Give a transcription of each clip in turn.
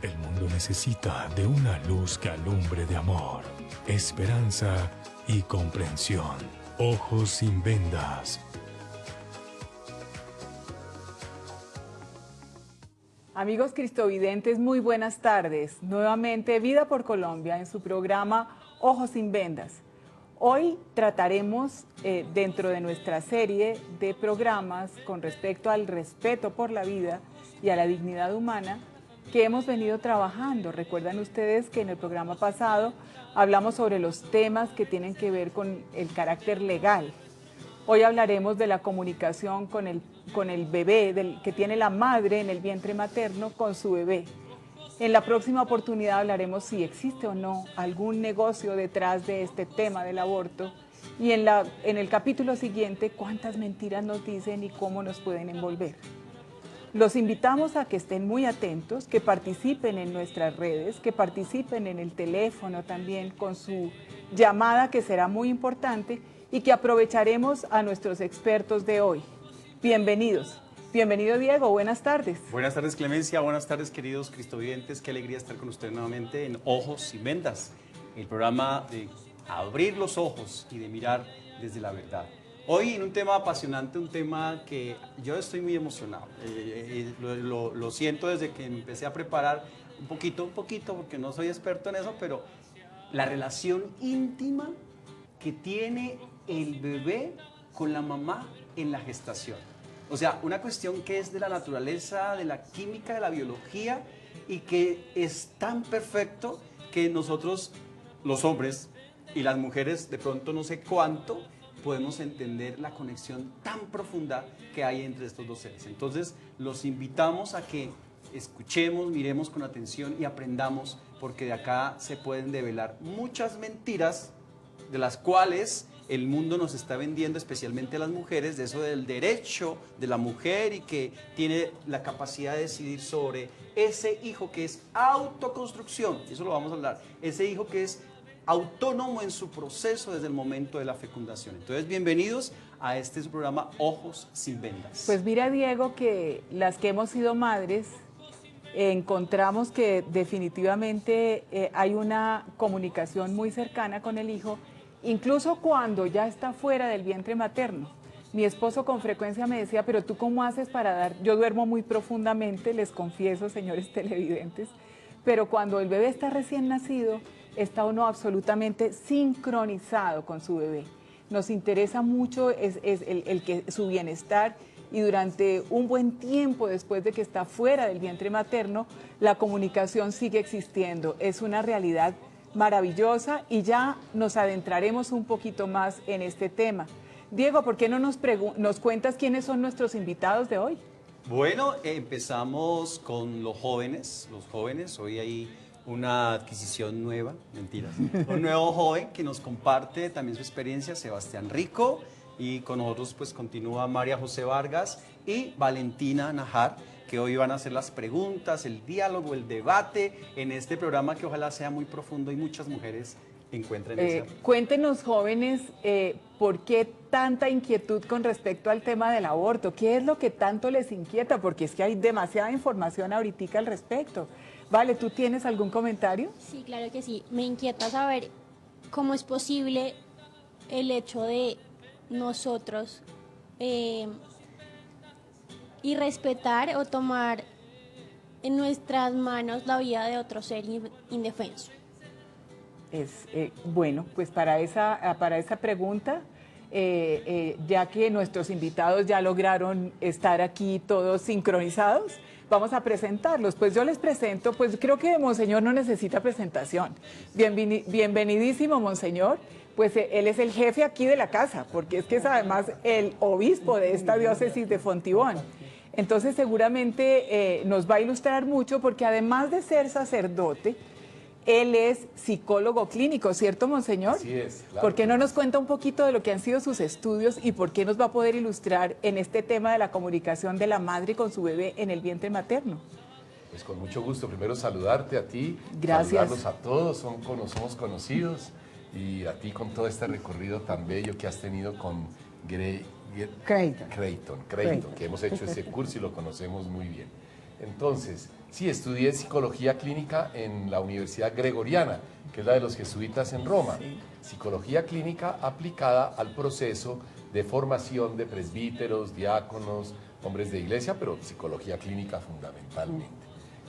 El mundo necesita de una luz que alumbre de amor, esperanza y comprensión. Ojos sin vendas. Amigos cristovidentes, muy buenas tardes. Nuevamente Vida por Colombia en su programa Ojos sin Vendas. Hoy trataremos dentro de nuestra serie de programas con respecto al respeto por la vida y a la dignidad humana que hemos venido trabajando. Recuerdan ustedes que en el programa pasado hablamos sobre los temas que tienen que ver con el carácter legal. Hoy hablaremos de la comunicación con el bebé que tiene la madre en el vientre materno con su bebé. En la próxima oportunidad hablaremos si existe o no algún negocio detrás de este tema del aborto. Y en el capítulo siguiente, cuántas mentiras nos dicen y cómo nos pueden envolver. Los invitamos a que estén muy atentos, que participen en nuestras redes, que participen en el teléfono también con su llamada, que será muy importante, y que aprovecharemos a nuestros expertos de hoy. Bienvenidos. Bienvenido, Diego. Buenas tardes. Buenas tardes, Clemencia. Buenas tardes, queridos cristovidentes. Qué alegría estar con ustedes nuevamente en Ojos sin Vendas, el programa de abrir los ojos y de mirar desde la verdad. Hoy en un tema apasionante, un tema que yo estoy muy emocionado. Lo siento desde que empecé a preparar un poquito, porque no soy experto en eso, pero la relación íntima que tiene el bebé con la mamá en la gestación. O sea, una cuestión que es de la naturaleza, de la química, de la biología, y que es tan perfecto que nosotros, los hombres y las mujeres, de pronto no sé cuánto, podemos entender la conexión tan profunda que hay entre estos dos seres. Entonces, los invitamos a que escuchemos, miremos con atención y aprendamos, porque de acá se pueden develar muchas mentiras de las cuales el mundo nos está vendiendo, especialmente a las mujeres, de eso del derecho de la mujer y que tiene la capacidad de decidir sobre ese hijo que es autoconstrucción, eso lo vamos a hablar, ese hijo que es autónomo en su proceso desde el momento de la fecundación. Entonces, bienvenidos a este programa Ojos sin Vendas. Pues mira, Diego, que las que hemos sido madres, encontramos que definitivamente hay una comunicación muy cercana con el hijo, incluso cuando ya está fuera del vientre materno. Mi esposo con frecuencia me decía, pero ¿tú cómo haces para dar? Yo duermo muy profundamente, les confieso, señores televidentes, pero cuando el bebé está recién nacido, está uno absolutamente sincronizado con su bebé. Nos interesa mucho su bienestar, y durante un buen tiempo después de que está fuera del vientre materno, la comunicación sigue existiendo. Es una realidad maravillosa y ya nos adentraremos un poquito más en este tema. Diego, ¿por qué no nos cuentas quiénes son nuestros invitados de hoy? Bueno, empezamos con los jóvenes. Hoy hay una adquisición nueva, mentiras. Un nuevo joven que nos comparte también su experiencia, Sebastián Rico, y con nosotros pues continúa María José Vargas y Valentina Najar, que hoy van a hacer las preguntas, el diálogo, el debate en este programa que ojalá sea muy profundo y muchas mujeres encuentren esa. Cuéntenos, jóvenes, ¿por qué tanta inquietud con respecto al tema del aborto? ¿Qué es lo que tanto les inquieta? Porque es que hay demasiada información ahorita al respecto. Vale, ¿tú tienes algún comentario? Sí, claro que sí. Me inquieta saber cómo es posible el hecho de nosotros y respetar o tomar en nuestras manos la vida de otro ser indefenso. Bueno, pues para esa pregunta, ya que nuestros invitados ya lograron estar aquí todos sincronizados, vamos a presentarlos. Pues yo les presento, pues creo que Monseñor no necesita presentación. Bienvenidísimo, Monseñor. Pues él es el jefe aquí de la casa, porque es que es además el obispo de esta diócesis de Fontibón. Entonces seguramente nos va a ilustrar mucho, porque además de ser sacerdote, él es psicólogo clínico, ¿cierto, Monseñor? Así es, claro. ¿Por qué no nos cuenta un poquito de lo que han sido sus estudios y por qué nos va a poder ilustrar en este tema de la comunicación de la madre con su bebé en el vientre materno? Pues con mucho gusto, primero saludarte a ti, Gracias. saludarlos a todos, somos conocidos, y a ti con todo este recorrido tan bello que has tenido con Creighton, que hemos hecho ese curso y lo conocemos muy bien. Entonces, Sí, estudié psicología clínica en la Universidad Gregoriana, que es la de los jesuitas en Roma. Sí. Psicología clínica aplicada al proceso de formación de presbíteros, diáconos, hombres de iglesia, pero psicología clínica fundamentalmente.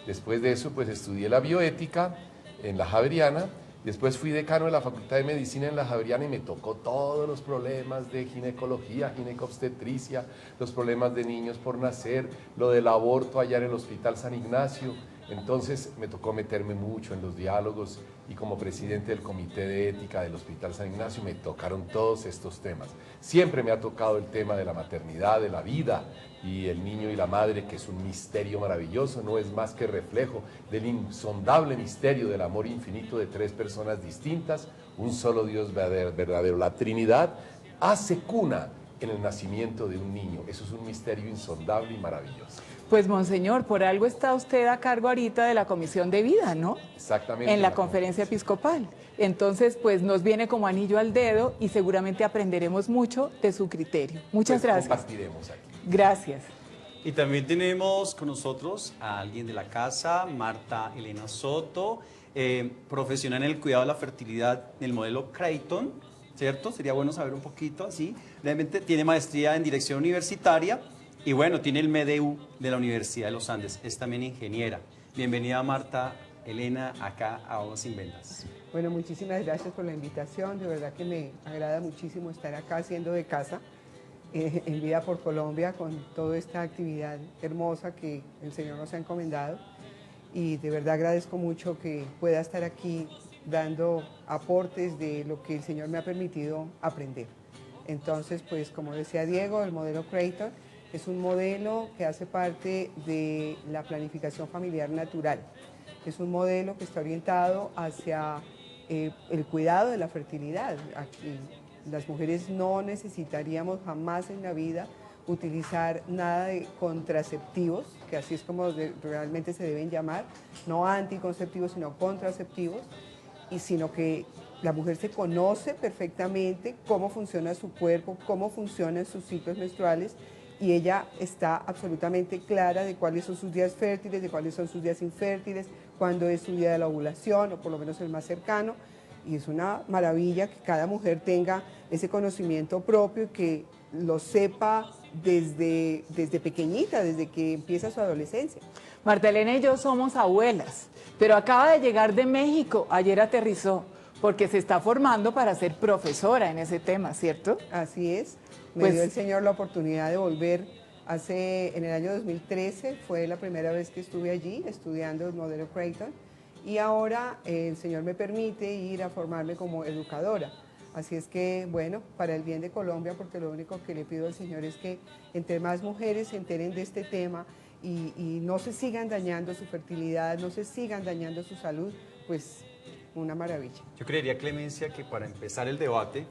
Después de eso, pues estudié la bioética en la Javeriana. Después fui decano de la Facultad de Medicina en la Javeriana y me tocó todos los problemas de ginecología, ginecobstetricia, los problemas de niños por nacer, lo del aborto allá en el Hospital San Ignacio. Entonces me tocó meterme mucho en los diálogos y como presidente del Comité de Ética del Hospital San Ignacio me tocaron todos estos temas. Siempre me ha tocado el tema de la maternidad, de la vida y el niño y la madre, que es un misterio maravilloso, no es más que reflejo del insondable misterio del amor infinito de tres personas distintas, un solo Dios verdadero. La Trinidad hace cuna en el nacimiento de un niño. Eso es un misterio insondable y maravilloso. Pues, monseñor, por algo está usted a cargo ahorita de la Comisión de Vida, ¿no? Exactamente. En la conferencia episcopal. Entonces, pues nos viene como anillo al dedo y seguramente aprenderemos mucho de su criterio. Muchas gracias. Compartiremos aquí. Gracias. Y también tenemos con nosotros a alguien de la casa, Marta Elena Soto, profesional en el cuidado de la fertilidad en el modelo Creighton, ¿cierto? Sería bueno saber un poquito así. Realmente tiene maestría en dirección universitaria y bueno, tiene el MEDEU de la Universidad de los Andes. Es también ingeniera. Bienvenida, Marta Elena, acá a Ojos Sin Vendas. Bueno, muchísimas gracias por la invitación. De verdad que me agrada muchísimo estar acá haciendo de casa. En Vida por Colombia, con toda esta actividad hermosa que el Señor nos ha encomendado, y de verdad agradezco mucho que pueda estar aquí dando aportes de lo que el Señor me ha permitido aprender. Entonces, pues como decía Diego, el modelo Creighton es un modelo que hace parte de la planificación familiar natural. Es un modelo que está orientado hacia el cuidado de la fertilidad. Aquí las mujeres no necesitaríamos jamás en la vida utilizar nada de contraceptivos, que así es como realmente se deben llamar, no anticonceptivos, sino contraceptivos, y sino que la mujer se conoce perfectamente cómo funciona su cuerpo, cómo funcionan sus ciclos menstruales, y ella está absolutamente clara de cuáles son sus días fértiles, de cuáles son sus días infértiles, cuándo es su día de la ovulación, o por lo menos el más cercano. Y es una maravilla que cada mujer tenga ese conocimiento propio y que lo sepa desde pequeñita, desde que empieza su adolescencia. Marta Elena y yo somos abuelas, pero acaba de llegar de México, ayer aterrizó, porque se está formando para ser profesora en ese tema, ¿cierto? Así es, me Pues- dio el Señor la oportunidad de volver en el año 2013, fue la primera vez que estuve allí estudiando el modelo Creighton, y ahora el Señor me permite ir a formarme como educadora. Así es que, bueno, para el bien de Colombia, porque lo único que le pido al Señor es que entre más mujeres se enteren de este tema y no se sigan dañando su fertilidad, no se sigan dañando su salud, pues una maravilla. Yo creería, Clemencia, que para empezar el debate,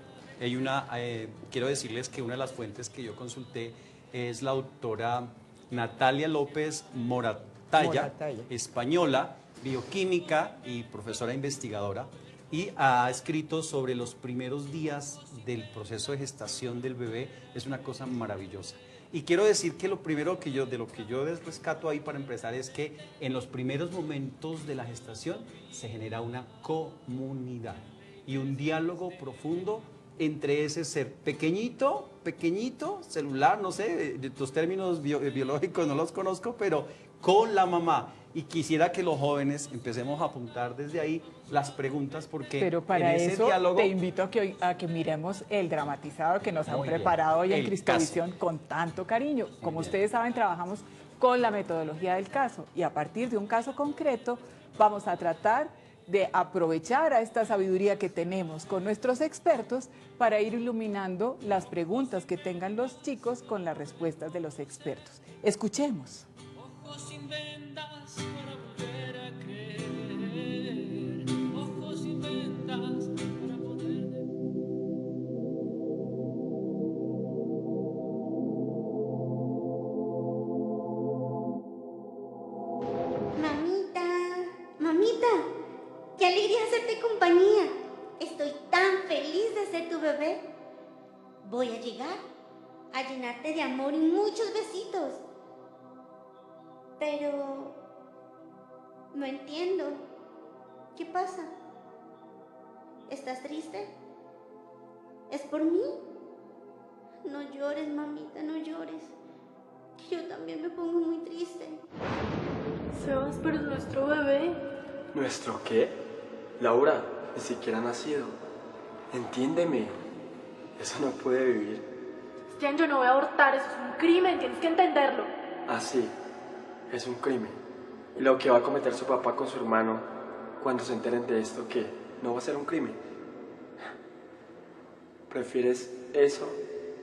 quiero decirles que una de las fuentes que yo consulté es la doctora Natalia López Moratalla, española, bioquímica y profesora investigadora, y ha escrito sobre los primeros días del proceso de gestación del bebé. Es una cosa maravillosa. Y quiero decir que lo primero de lo que yo rescato ahí para empezar es que en los primeros momentos de la gestación se genera una comunidad y un diálogo profundo entre ese ser pequeñito, celular, no sé, los términos biológicos no los conozco, pero con la mamá. Y quisiera que los jóvenes empecemos a apuntar desde ahí las preguntas, porque Pero para en ese eso diálogo... te invito a que miremos el dramatizado que nos han Muy bien. preparado hoy en El Cristovisión con tanto cariño. Como bien. ustedes saben, trabajamos con la metodología del caso y a partir de un caso concreto vamos a tratar de aprovechar a esta sabiduría que tenemos con nuestros expertos para ir iluminando las preguntas que tengan los chicos con las respuestas de los expertos. Escuchemos. Ojos sin vendas para volver a creer. Ojos sin vendas para poder. Mamita, qué alegría hacerte compañía. Estoy tan feliz de ser tu bebé. Voy a llegar a llenarte de amor y muchos besitos. Pero No entiendo. ¿Qué pasa? ¿Estás triste? ¿Es por mí? No llores, mamita, no llores. Que yo también me pongo muy triste. Sebas, pero es nuestro bebé. ¿Nuestro qué? Laura, ni siquiera ha nacido. Entiéndeme. Eso no puede vivir. Cristian, yo no voy a abortar, eso es un crimen, tienes que entenderlo. Ah, sí. Es un crimen. Y lo que va a cometer su papá con su hermano cuando se enteren de esto, ¿qué? ¿No va a ser un crimen? ¿Prefieres eso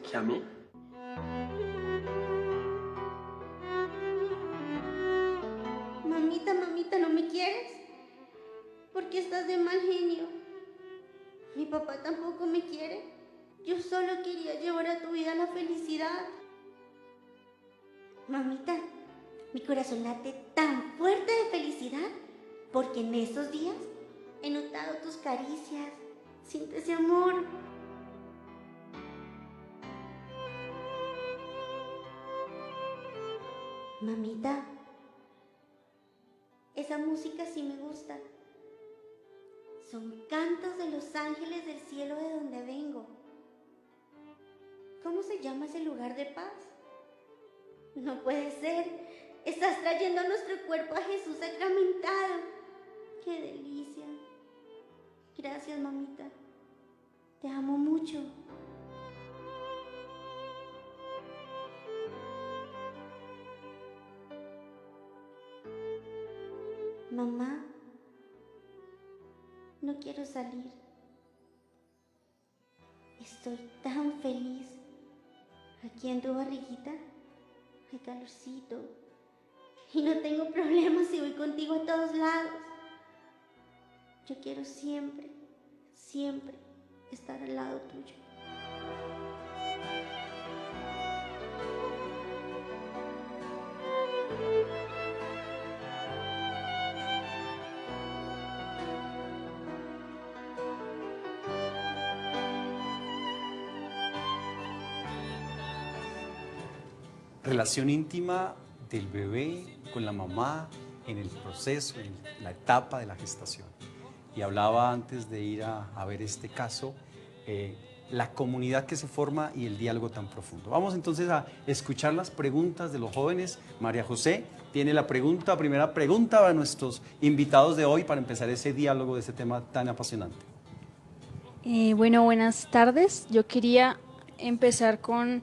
que a mí? Mamita, mamita, ¿no me quieres? ¿Por qué estás de mal genio? Mi papá tampoco me quiere. Yo solo quería llevar a tu vida la felicidad. Mamita, mi corazón late tan fuerte de felicidad porque en estos días he notado tus caricias. Siente ese amor. Mamita, esa música sí me gusta. Son cantos de los ángeles del cielo de donde vengo. ¿Cómo se llama ese lugar de paz? No puede ser. Estás trayendo a nuestro cuerpo a Jesús sacramentado. ¡Qué delicia! Gracias, mamita. Te amo mucho. Mamá, no quiero salir. Estoy tan feliz. Aquí en tu barriguita hay calorcito. Y no tengo problemas si voy contigo a todos lados. Yo quiero siempre, siempre estar al lado tuyo. Relación íntima del bebé con la mamá en el proceso, en la etapa de la gestación. Y hablaba antes de ir a ver este caso, la comunidad que se forma y el diálogo tan profundo. Vamos entonces a escuchar las preguntas de los jóvenes. María José tiene la primera pregunta para nuestros invitados de hoy para empezar ese diálogo de ese tema tan apasionante. Bueno, buenas tardes. Yo quería empezar con...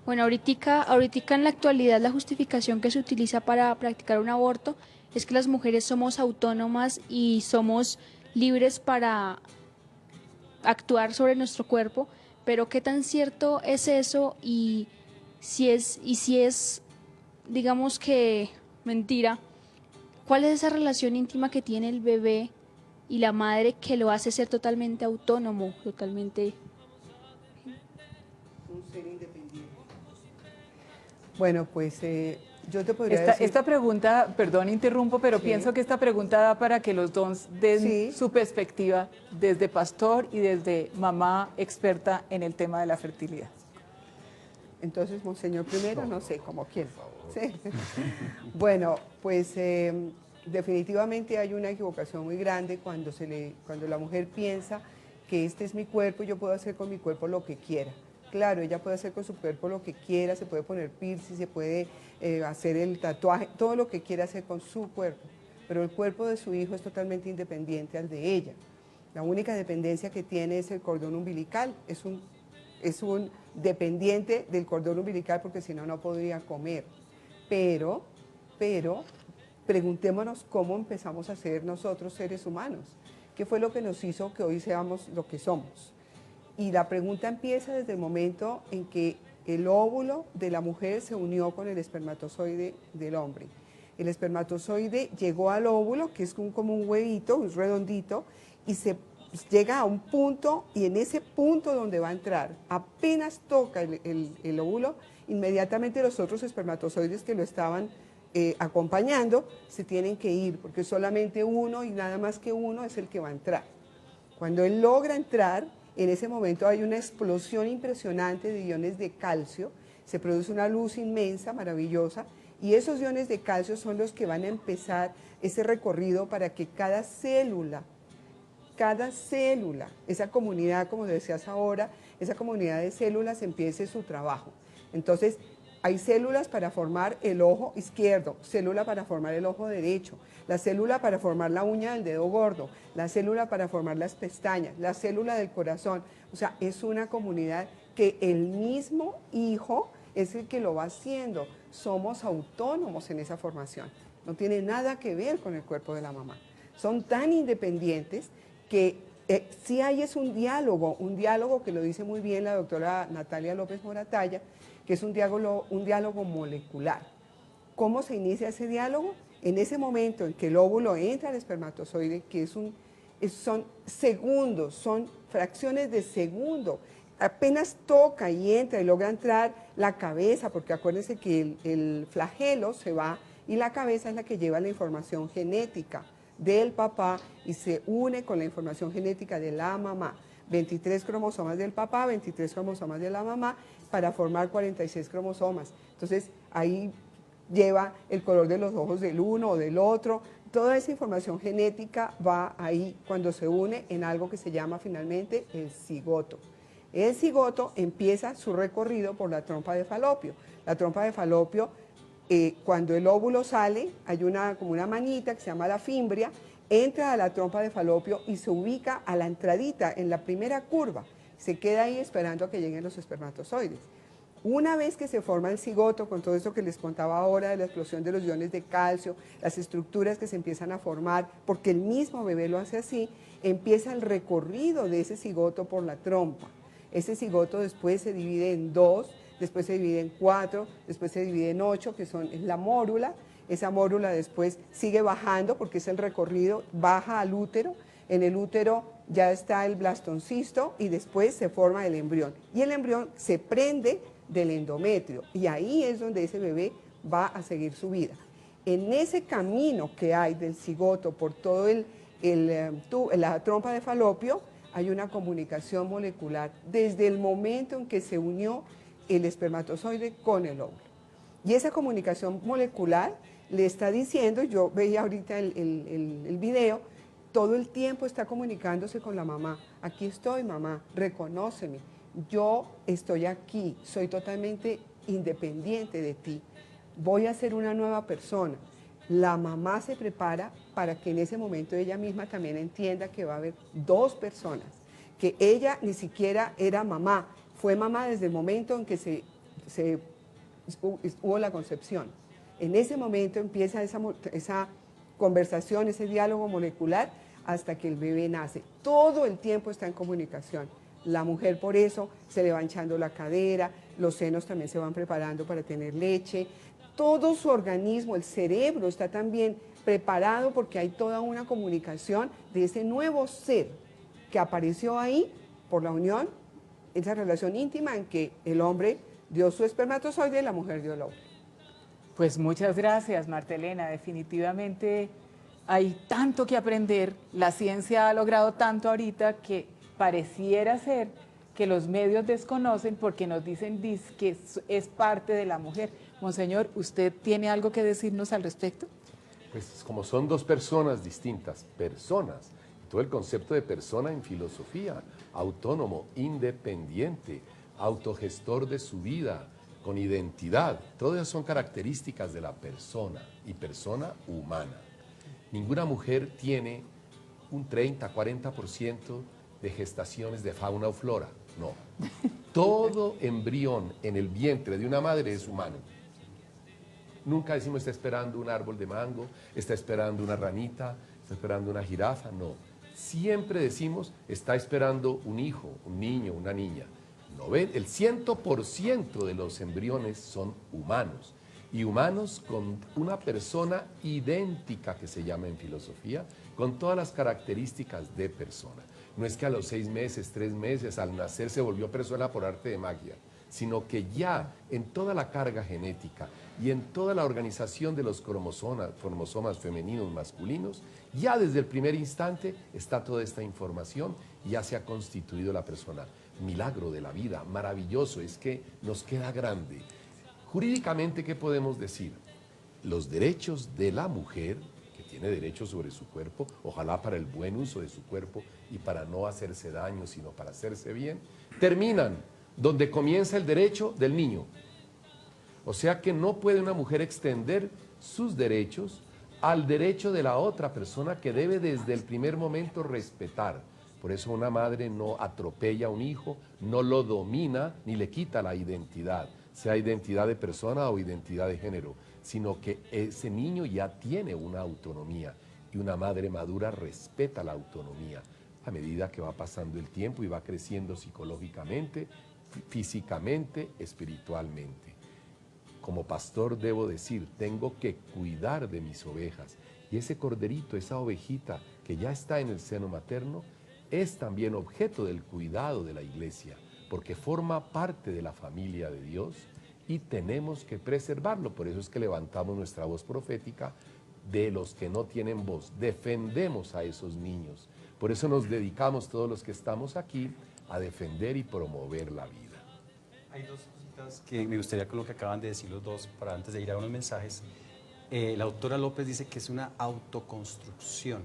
Bueno, ahorita en la actualidad la justificación que se utiliza para practicar un aborto es que las mujeres somos autónomas y somos libres para actuar sobre nuestro cuerpo, pero ¿qué tan cierto es eso? Y si es, digamos que mentira, ¿cuál es esa relación íntima que tiene el bebé y la madre que lo hace ser totalmente autónomo, totalmente... Un ser independiente. Bueno, pues yo te podría decir... Esta pregunta, perdón, interrumpo, pero Sí. pienso que esta pregunta da para que los dos den Sí. su perspectiva desde pastor y desde mamá experta en el tema de la fertilidad. Entonces, monseñor primero, no sé, como quiera. Sí. Bueno, pues definitivamente hay una equivocación muy grande cuando la mujer piensa que este es mi cuerpo y yo puedo hacer con mi cuerpo lo que quiera. Claro, ella puede hacer con su cuerpo lo que quiera, se puede poner piercing, se puede hacer el tatuaje, todo lo que quiera hacer con su cuerpo, pero el cuerpo de su hijo es totalmente independiente al de ella. La única dependencia que tiene es el cordón umbilical, es un dependiente del cordón umbilical porque si no, no podría comer. Pero preguntémonos cómo empezamos a ser nosotros seres humanos, qué fue lo que nos hizo que hoy seamos lo que somos. Y la pregunta empieza desde el momento en que el óvulo de la mujer se unió con el espermatozoide del hombre. El espermatozoide llegó al óvulo, que es como un huevito, un redondito, y se llega a un punto, y en ese punto donde va a entrar, apenas toca el óvulo, inmediatamente los otros espermatozoides que lo estaban acompañando se tienen que ir, porque solamente uno y nada más que uno es el que va a entrar. Cuando él logra entrar, en ese momento hay una explosión impresionante de iones de calcio, se produce una luz inmensa, maravillosa, y esos iones de calcio son los que van a empezar ese recorrido para que cada célula, esa comunidad, como decías ahora, esa comunidad de células empiece su trabajo. Entonces, hay células para formar el ojo izquierdo, célula para formar el ojo derecho, la célula para formar la uña del dedo gordo, la célula para formar las pestañas, la célula del corazón. O sea, es una comunidad que el mismo hijo es el que lo va haciendo. Somos autónomos en esa formación. No tiene nada que ver con el cuerpo de la mamá. Son tan independientes que sí hay es un diálogo que lo dice muy bien la doctora Natalia López Moratalla, que es un diálogo molecular. ¿Cómo se inicia ese diálogo? En ese momento en que el óvulo entra al espermatozoide, que son segundos, son fracciones de segundo, apenas toca y entra y logra entrar la cabeza, porque acuérdense que el flagelo se va y la cabeza es la que lleva la información genética del papá y se une con la información genética de la mamá. 23 cromosomas del papá, 23 cromosomas de la mamá, para formar 46 cromosomas. Entonces, ahí lleva el color de los ojos del uno o del otro. Toda esa información genética va ahí cuando se une en algo que se llama finalmente el cigoto. El cigoto empieza su recorrido por la trompa de Falopio. La trompa de Falopio, cuando el óvulo sale, hay como una manita que se llama la fimbria, entra a la trompa de Falopio y se ubica a la entradita, en la primera curva. Se queda ahí esperando a que lleguen los espermatozoides. Una vez que se forma el cigoto, con todo esto que les contaba ahora de la explosión de los iones de calcio, las estructuras que se empiezan a formar, porque el mismo bebé lo hace así, empieza el recorrido de ese cigoto por la trompa. Ese cigoto después se divide en 2, después se divide en 4, después se divide en 8, que es la mórula. Esa mórula después sigue bajando porque es el recorrido, baja al útero. En el útero ya está el blastoncisto y después se forma el embrión. Y el embrión se prende del endometrio y ahí es donde ese bebé va a seguir su vida. En ese camino que hay del cigoto por todo la trompa de Falopio, hay una comunicación molecular desde el momento en que se unió el espermatozoide con el óvulo. Y esa comunicación molecular le está diciendo, yo veía ahorita el video, todo el tiempo está comunicándose con la mamá. Aquí estoy, mamá, reconóceme. Yo estoy aquí, soy totalmente independiente de ti. Voy a ser una nueva persona. La mamá se prepara para que en ese momento ella misma también entienda que va a haber dos personas, que ella ni siquiera era mamá, fue mamá desde el momento en que hubo la concepción. En ese momento empieza esa conversación, ese diálogo molecular hasta que el bebé nace. Todo el tiempo está en comunicación. La mujer por eso se le va hinchando la cadera, los senos también se van preparando para tener leche. Todo su organismo, el cerebro está también preparado porque hay toda una comunicación de ese nuevo ser que apareció ahí por la unión, esa relación íntima en que el hombre dio su espermatozoide y la mujer dio el óvulo. Pues muchas gracias, Marta Elena. Definitivamente hay tanto que aprender. La ciencia ha logrado tanto ahorita que pareciera ser que los medios desconocen porque nos dicen que es parte de la mujer. Monseñor, ¿usted tiene algo que decirnos al respecto? Pues como son dos personas distintas, personas, todo el concepto de persona en filosofía, autónomo, independiente, autogestor de su vida, con identidad, todas esas son características de la persona y persona humana. Ninguna mujer tiene un 30, 40% de gestaciones de fauna o flora, no. Todo embrión en el vientre de una madre es humano. Nunca decimos está esperando un árbol de mango, está esperando una ranita, está esperando una jirafa, no. Siempre decimos está esperando un hijo, un niño, una niña. ¿No ven? El 100% de los embriones son humanos. Y humanos con una persona idéntica que se llama en filosofía, con todas las características de persona. No es que a los 6 meses, 3 meses, al nacer se volvió persona por arte de magia, sino que ya en toda la carga genética y en toda la organización de los cromosomas femeninos, masculinos, ya desde el primer instante está toda esta información y ya se ha constituido la persona. Milagro de la vida, maravilloso, es que nos queda grande. Jurídicamente, ¿qué podemos decir? Los derechos de la mujer, que tiene derecho sobre su cuerpo, ojalá para el buen uso de su cuerpo y para no hacerse daño, sino para hacerse bien, terminan donde comienza el derecho del niño. O sea que no puede una mujer extender sus derechos al derecho de la otra persona que debe desde el primer momento respetar. Por eso una madre no atropella a un hijo, no lo domina ni le quita la identidad, sea identidad de persona o identidad de género, sino que ese niño ya tiene una autonomía y una madre madura respeta la autonomía a medida que va pasando el tiempo y va creciendo psicológicamente, físicamente, espiritualmente. Como pastor debo decir, tengo que cuidar de mis ovejas y ese corderito, esa ovejita que ya está en el seno materno, es también objeto del cuidado de la iglesia, porque forma parte de la familia de Dios y tenemos que preservarlo. Por eso es que levantamos nuestra voz profética de los que no tienen voz. Defendemos a esos niños. Por eso nos dedicamos todos los que estamos aquí a defender y promover la vida. Hay dos cositas que me gustaría con lo que acaban de decir los dos, para antes de ir a unos mensajes. La doctora López dice que es una autoconstrucción,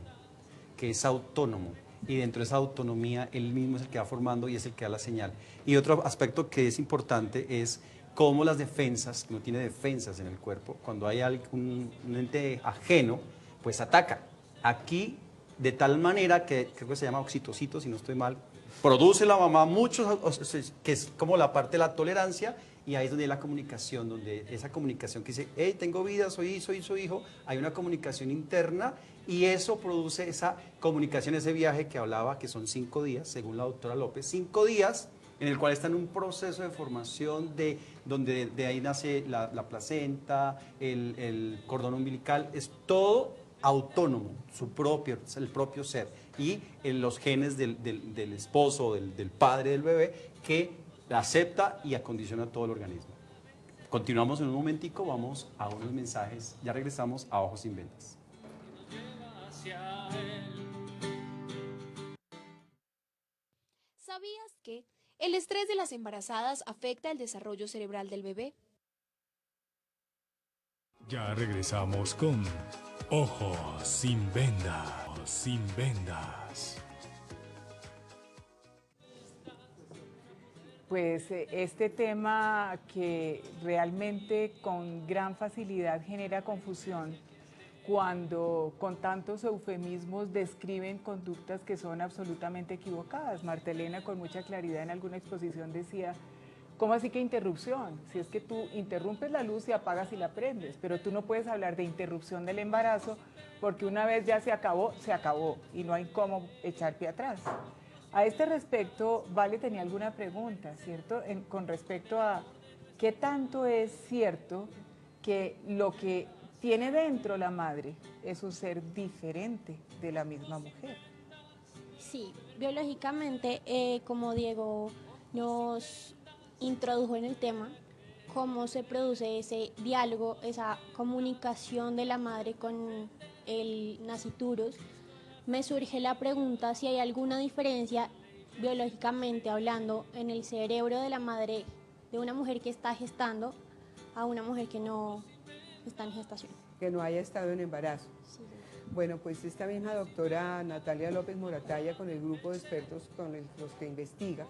que es autónomo. Y dentro de esa autonomía, él mismo es el que va formando y es el que da la señal. Y otro aspecto que es importante es cómo las defensas, no tiene defensas en el cuerpo, cuando hay un ente ajeno, pues ataca. Aquí, de tal manera que creo que se llama oxitocito, si no estoy mal, produce la mamá muchos, que es como la parte de la tolerancia, y ahí es donde hay la comunicación, donde esa comunicación que dice, hey, tengo vida, soy su hijo, hay una comunicación interna y eso produce esa comunicación, ese viaje que hablaba, que son 5 días, según la doctora López, 5 días en el cual está en un proceso de formación donde de ahí nace la placenta, el cordón umbilical, es todo autónomo, el propio ser, y los genes del esposo, del padre del bebé, que acepta y acondiciona todo el organismo. Continuamos en un momentico, vamos a unos mensajes, ya regresamos a Ojos sin Vendas. ¿Sabías que el estrés de las embarazadas afecta el desarrollo cerebral del bebé? Ya regresamos con Ojos sin Vendas. Sin Vendas. Pues este tema que realmente con gran facilidad genera confusión cuando con tantos eufemismos describen conductas que son absolutamente equivocadas. Marta Elena con mucha claridad en alguna exposición decía, ¿cómo así que interrupción? Si es que tú interrumpes la luz y apagas y la prendes, pero tú no puedes hablar de interrupción del embarazo porque una vez ya se acabó y no hay cómo echar pie atrás. A este respecto, Vale tenía alguna pregunta, ¿cierto? Con respecto a qué tanto es cierto que lo que tiene dentro la madre es un ser diferente de la misma mujer. Sí, biológicamente, como Diego nos introdujo en el tema, cómo se produce ese diálogo, esa comunicación de la madre con el naciturus, me surge la pregunta si hay alguna diferencia biológicamente hablando en el cerebro de la madre de una mujer que está gestando a una mujer que no está en gestación. Que no haya estado en embarazo. Sí. Bueno, pues esta misma doctora Natalia López Moratalla, con el grupo de expertos con los que investiga,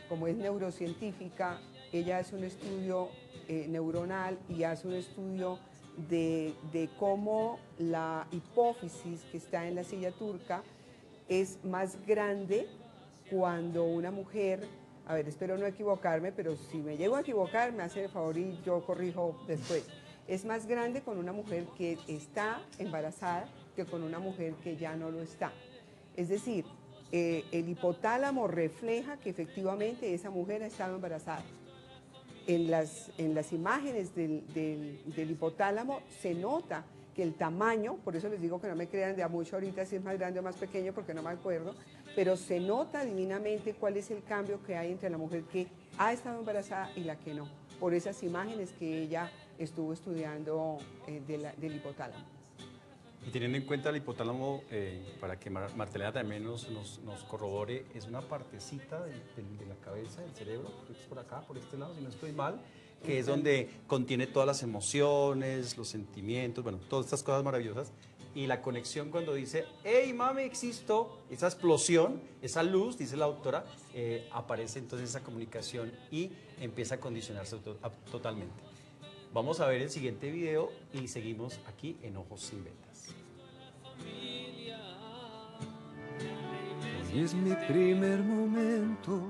como es neurocientífica, ella hace un estudio neuronal y hace un estudio de cómo la hipófisis que está en la silla turca es más grande cuando una mujer, a ver, espero no equivocarme, pero si me llego a equivocar, me hace el favor y yo corrijo después. Es más grande con una mujer que está embarazada que con una mujer que ya no lo está. Es decir, el hipotálamo refleja que efectivamente esa mujer ha estado embarazada. En las imágenes del hipotálamo se nota que el tamaño, por eso les digo que no me crean de a mucho ahorita si es más grande o más pequeño porque no me acuerdo, pero se nota divinamente cuál es el cambio que hay entre la mujer que ha estado embarazada y la que no, por esas imágenes que ella estuvo estudiando del hipotálamo. Y teniendo en cuenta el hipotálamo, para que Marta Elena también nos corrobore, es una partecita de la cabeza, del cerebro, creo que es por acá, por este lado, si no estoy mal, que es donde contiene todas las emociones, los sentimientos, bueno, todas estas cosas maravillosas. Y la conexión cuando dice, hey, mami, existo, esa explosión, esa luz, dice la doctora, aparece entonces esa comunicación y empieza a condicionarse totalmente. Vamos a ver el siguiente video y seguimos aquí en Ojos Sin Vendas. Hoy es mi primer momento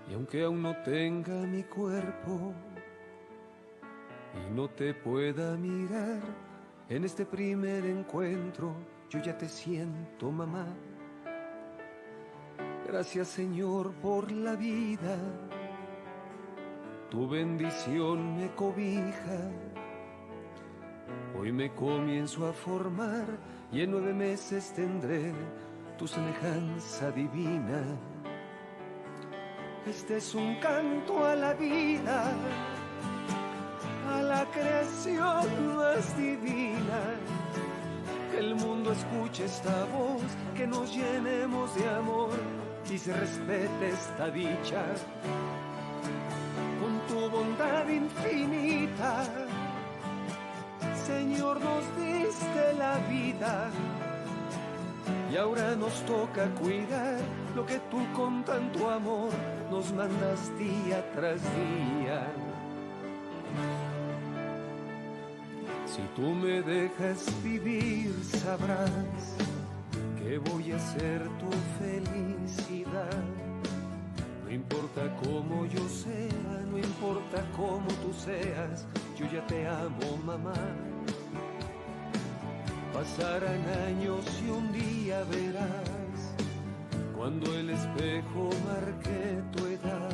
y aunque aún no tenga mi cuerpo y no te pueda mirar en este primer encuentro, yo ya te siento, mamá. Gracias, Señor, por la vida. Tu bendición me cobija. Hoy me comienzo a formar y en 9 meses tendré tu semejanza divina. Este es un canto a la vida, a la creación más divina. Que el mundo escuche esta voz, que nos llenemos de amor y se respete esta dicha. Con tu bondad infinita, Señor, nos diste la vida y ahora nos toca cuidar lo que tú con tanto amor nos mandas día tras día. Si tú me dejas vivir, sabrás que voy a ser tu felicidad. No importa cómo yo sea, no importa cómo tú seas, yo ya te amo, mamá. Pasarán años y un día verás, cuando el espejo marque tu edad,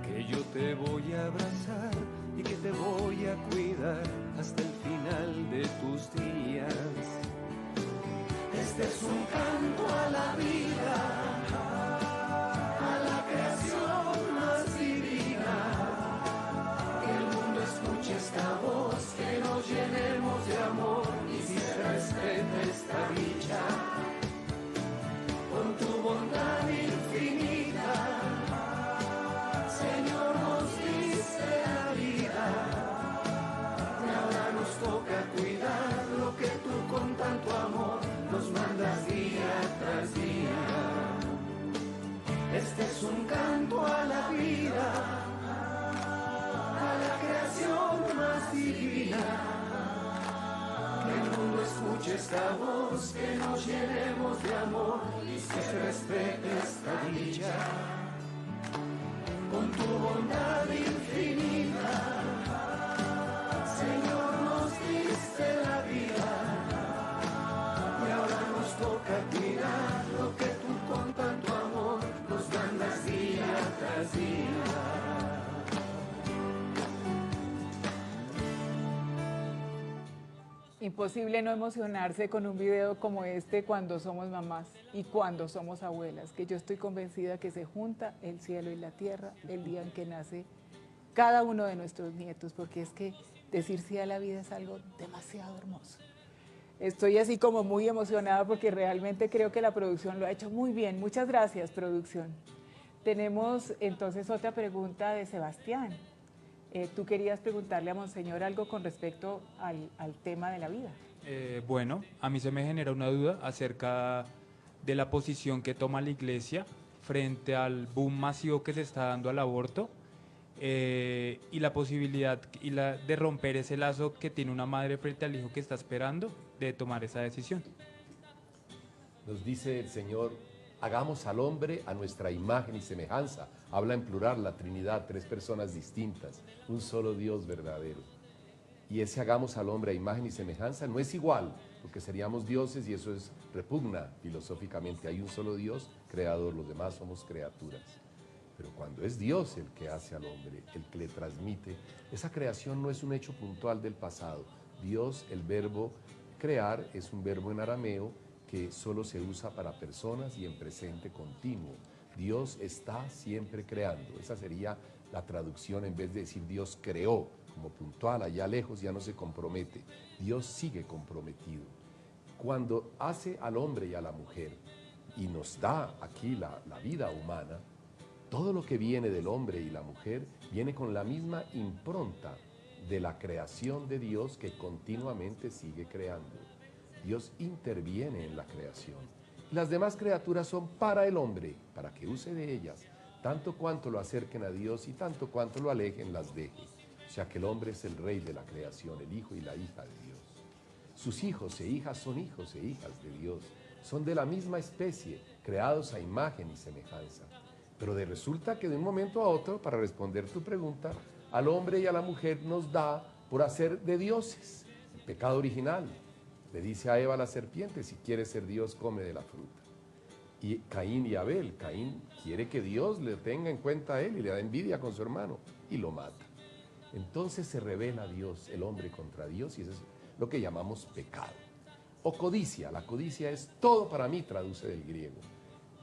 que yo te voy a abrazar y que te voy a cuidar hasta el final de tus días. Este es un canto a la vida, a la creación más divina. Que el mundo escuche esta voz, que nos llenemos de amor y si se respeta esta dicha. Con tu bondad infinita, Señor, nos diste la vida y ahora nos toca cuidar lo que tú con tanto amor nos mandas día tras día. Este es un canto a la vida, a la creación más divina. Que el mundo escuche esta voz, que nos llenemos de amor y que se respete esta dicha. Con tu bondad infinita, Señor, nos diste la vida y ahora nos toca cuidar lo que tú con tanto amor nos mandas día tras día. Imposible no emocionarse con un video como este cuando somos mamás y cuando somos abuelas, que yo estoy convencida que se junta el cielo y la tierra el día en que nace cada uno de nuestros nietos, porque es que decir sí a la vida es algo demasiado hermoso. Estoy así como muy emocionada porque realmente creo que la producción lo ha hecho muy bien. Muchas gracias, producción. Tenemos entonces otra pregunta de Sebastián. Tú querías preguntarle a Monseñor algo con respecto al tema de la vida. Bueno, a mí se me genera una duda acerca de la posición que toma la Iglesia frente al boom masivo que se está dando al aborto y la posibilidad de romper ese lazo que tiene una madre frente al hijo que está esperando de tomar esa decisión. Nos dice el Señor, hagamos al hombre a nuestra imagen y semejanza. Habla en plural la Trinidad, 3 personas distintas, un solo Dios verdadero. Y ese hagamos al hombre a imagen y semejanza no es igual, porque seríamos dioses y eso repugna filosóficamente. Hay un solo Dios creador, los demás somos criaturas. Pero cuando es Dios el que hace al hombre, el que le transmite, esa creación no es un hecho puntual del pasado. Dios, el verbo crear, es un verbo en arameo que solo se usa para personas y en presente continuo. Dios está siempre creando. Esa sería la traducción en vez de decir Dios creó, como puntual, allá lejos ya no se compromete. Dios sigue comprometido. Cuando hace al hombre y a la mujer y nos da aquí la vida humana, todo lo que viene del hombre y la mujer viene con la misma impronta de la creación de Dios que continuamente sigue creando. Dios interviene en la creación. Las demás criaturas son para el hombre, para que use de ellas, tanto cuanto lo acerquen a Dios y tanto cuanto lo alejen las deje. O sea que el hombre es el rey de la creación, el hijo y la hija de Dios. Sus hijos e hijas son hijos e hijas de Dios. Son de la misma especie, creados a imagen y semejanza. Pero resulta que de un momento a otro, para responder tu pregunta, al hombre y a la mujer nos da por hacer de dioses. El pecado original. Le dice a Eva la serpiente, si quieres ser Dios, come de la fruta. Y Caín y Abel, Caín quiere que Dios le tenga en cuenta a él y le da envidia con su hermano y lo mata. Entonces se rebela Dios, el hombre contra Dios, y eso es lo que llamamos pecado. O codicia, la codicia es todo para mí, traduce del griego.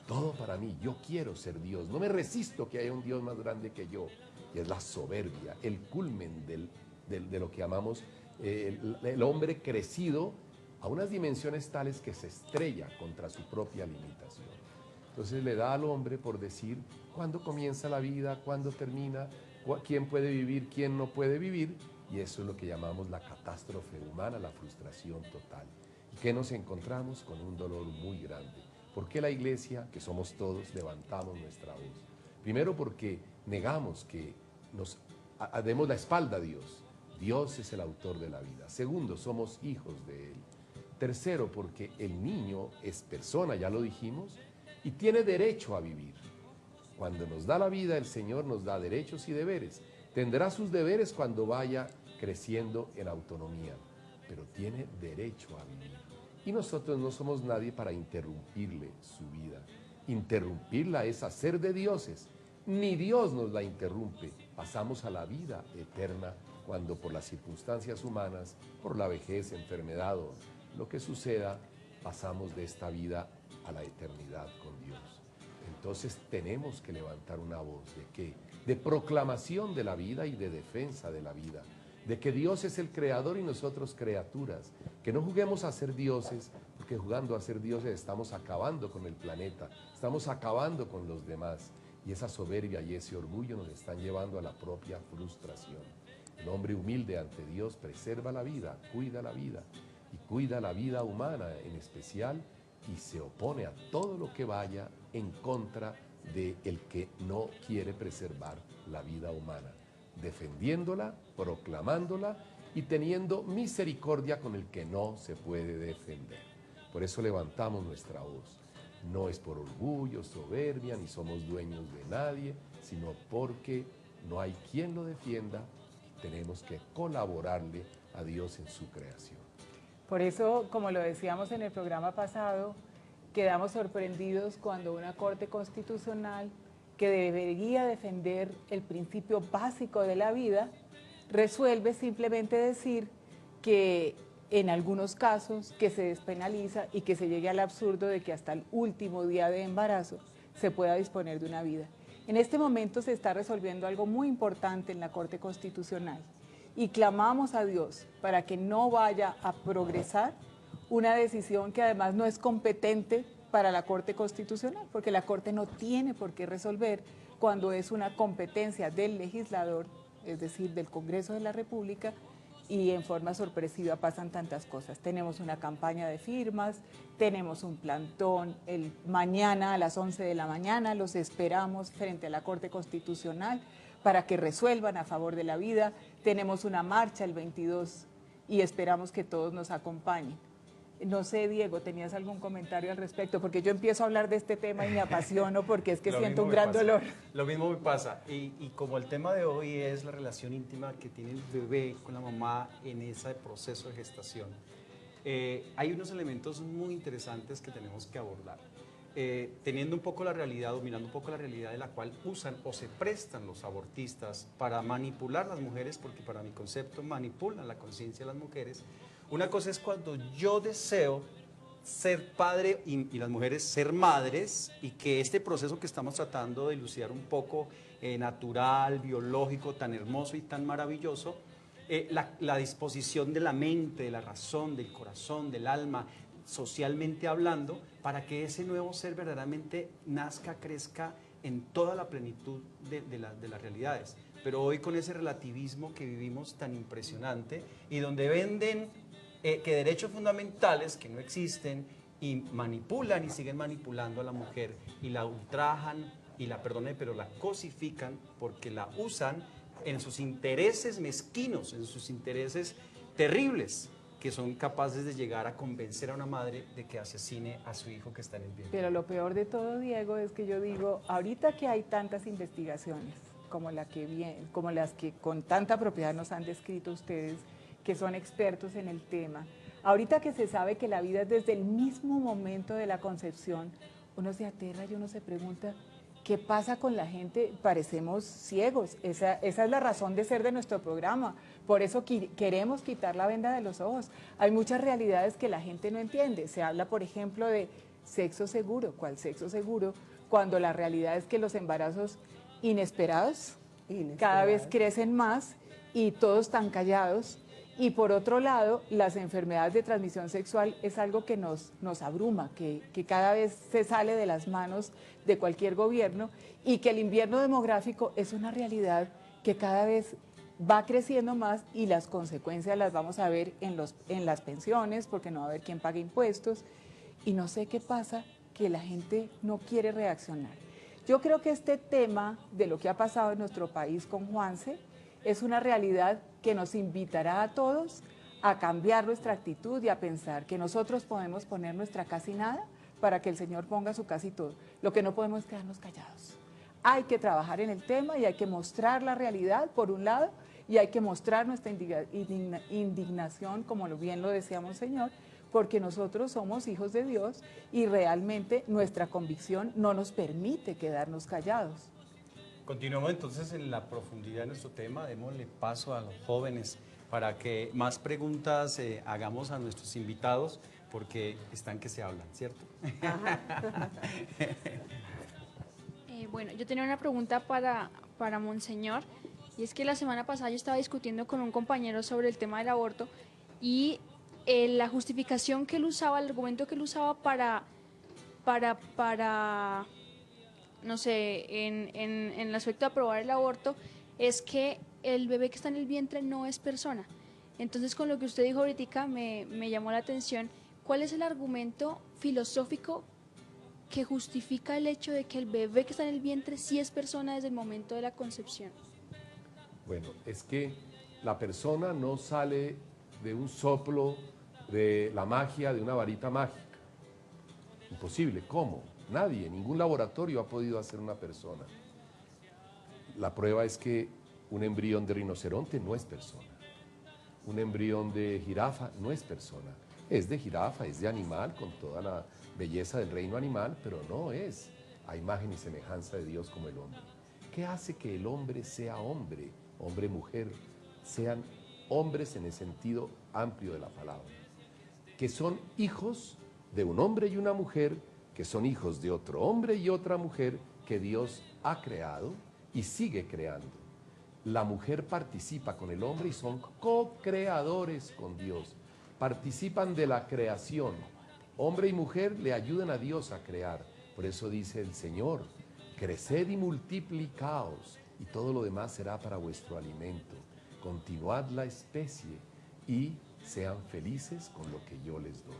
Todo para mí, yo quiero ser Dios, no me resisto que haya un Dios más grande que yo. Y es la soberbia, el culmen de lo que llamamos el hombre crecido a unas dimensiones tales que se estrella contra su propia limitación. Entonces le da al hombre por decir cuándo comienza la vida, cuándo termina, quién puede vivir, quién no puede vivir, y eso es lo que llamamos la catástrofe humana, la frustración total. ¿Y qué nos encontramos? Con un dolor muy grande. ¿Por qué la iglesia, que somos todos, levantamos nuestra voz? Primero porque negamos que nos demos la espalda a Dios. Dios es el autor de la vida. Segundo, somos hijos de Él. Tercero, porque el niño es persona, ya lo dijimos, y tiene derecho a vivir. Cuando nos da la vida, el Señor nos da derechos y deberes. Tendrá sus deberes cuando vaya creciendo en autonomía, pero tiene derecho a vivir. Y nosotros no somos nadie para interrumpirle su vida. Interrumpirla es hacer de dioses. Ni Dios nos la interrumpe. Pasamos a la vida eterna cuando por las circunstancias humanas, por la vejez, enfermedad o lo que suceda, pasamos de esta vida a la eternidad con Dios. Entonces tenemos que levantar una voz ¿de qué? De proclamación de la vida y de defensa de la vida, de que Dios es el creador y nosotros criaturas, que no juguemos a ser dioses, porque jugando a ser dioses estamos acabando con el planeta, estamos acabando con los demás, y esa soberbia y ese orgullo nos están llevando a la propia frustración. El hombre humilde ante Dios preserva la vida, y cuida la vida humana en especial, y se opone a todo lo que vaya en contra del que no quiere preservar la vida humana, defendiéndola, proclamándola y teniendo misericordia con el que no se puede defender. Por eso levantamos nuestra voz. No es por orgullo, soberbia, ni somos dueños de nadie, sino porque no hay quien lo defienda y tenemos que colaborarle a Dios en su creación. Por eso, como lo decíamos en el programa pasado, quedamos sorprendidos cuando una Corte Constitucional que debería defender el principio básico de la vida, resuelve simplemente decir que en algunos casos que se despenaliza y que se llegue al absurdo de que hasta el último día de embarazo se pueda disponer de una vida. En este momento se está resolviendo algo muy importante en la Corte Constitucional y clamamos a Dios para que no vaya a progresar una decisión que además no es competente para la Corte Constitucional, porque la Corte no tiene por qué resolver cuando es una competencia del legislador, es decir, del Congreso de la República, y en forma sorpresiva pasan tantas cosas. Tenemos una campaña de firmas, tenemos un plantón mañana a las 11 de la mañana, los esperamos frente a la Corte Constitucional para que resuelvan a favor de la vida, tenemos una marcha el 22 y esperamos que todos nos acompañen. No sé, Diego, ¿tenías algún comentario al respecto? Porque yo empiezo a hablar de este tema y me apasiono porque es que siento un gran dolor. Lo mismo me pasa. Y como el tema de hoy es la relación íntima que tiene el bebé con la mamá en ese proceso de gestación, hay unos elementos muy interesantes que tenemos que abordar. Teniendo un poco la realidad, dominando un poco la realidad de la cual usan o se prestan los abortistas para manipular a las mujeres, porque para mi concepto manipulan la conciencia de las mujeres. Una cosa es cuando yo deseo ser padre y las mujeres ser madres, y que este proceso que estamos tratando de elucidar un poco natural, biológico, tan hermoso y tan maravilloso, la disposición de la mente, de la razón, del corazón, del alma, socialmente hablando, para que ese nuevo ser verdaderamente nazca, crezca en toda la plenitud de las realidades. Pero hoy con ese relativismo que vivimos tan impresionante y donde venden que derechos fundamentales que no existen y manipulan y siguen manipulando a la mujer y la ultrajan y la, perdone, pero la cosifican porque la usan en sus intereses mezquinos, en sus intereses terribles, que son capaces de llegar a convencer a una madre de que asesine a su hijo que está en el vientre. Pero lo peor de todo, Diego, es que yo digo, ahorita que hay tantas investigaciones como las que con tanta propiedad nos han descrito ustedes, que son expertos en el tema, ahorita que se sabe que la vida es desde el mismo momento de la concepción, uno se aterra y uno se pregunta, ¿qué pasa con la gente? Parecemos ciegos. Esa es la razón de ser de nuestro programa. Por eso queremos quitar la venda de los ojos. Hay muchas realidades que la gente no entiende. Se habla, por ejemplo, de sexo seguro. ¿Cuál sexo seguro? Cuando la realidad es que los embarazos inesperados cada vez crecen más y todos están callados. Y por otro lado, las enfermedades de transmisión sexual es algo que nos abruma, que cada vez se sale de las manos de cualquier gobierno y que el invierno demográfico es una realidad que cada vez va creciendo más y las consecuencias las vamos a ver en las pensiones, porque no va a haber quien pague impuestos. Y no sé qué pasa, que la gente no quiere reaccionar. Yo creo que este tema de lo que ha pasado en nuestro país con Juanse es una realidad que nos invitará a todos a cambiar nuestra actitud y a pensar que nosotros podemos poner nuestra casi nada para que el Señor ponga su casi todo. Lo que no podemos es quedarnos callados. Hay que trabajar en el tema y hay que mostrar la realidad, por un lado, y hay que mostrar nuestra indignación, como bien lo decía Monseñor, porque nosotros somos hijos de Dios y realmente nuestra convicción no nos permite quedarnos callados. Continuamos entonces en la profundidad de nuestro tema, démosle paso a los jóvenes para que más preguntas hagamos a nuestros invitados, porque están que se hablan, ¿cierto? Bueno, yo tenía una pregunta para Monseñor, y es que la semana pasada yo estaba discutiendo con un compañero sobre el tema del aborto y la justificación que él usaba, el argumento que él usaba para no sé, en el aspecto de aprobar el aborto, es que el bebé que está en el vientre no es persona. Entonces, con lo que usted dijo ahorita me llamó la atención, ¿cuál es el argumento filosófico que justifica el hecho de que el bebé que está en el vientre sí es persona desde el momento de la concepción? Bueno, es que la persona no sale de un soplo de la magia, de una varita mágica. Imposible, ¿cómo? Nadie, ningún laboratorio ha podido hacer una persona. La prueba es que un embrión de rinoceronte no es persona. Un embrión de jirafa no es persona. Es de jirafa, es de animal, con toda la belleza del reino animal, pero no es a imagen y semejanza de Dios como el hombre. ¿Qué hace que el hombre sea hombre, hombre-mujer, sean hombres en el sentido amplio de la palabra? Que son hijos de un hombre y una mujer, que son hijos de otro hombre y otra mujer que Dios ha creado y sigue creando. La mujer participa con el hombre y son co-creadores con Dios. Participan de la creación. Hombre y mujer le ayudan a Dios a crear. Por eso dice el Señor, creced y multiplicaos, y todo lo demás será para vuestro alimento. Continuad la especie y sean felices con lo que yo les doy.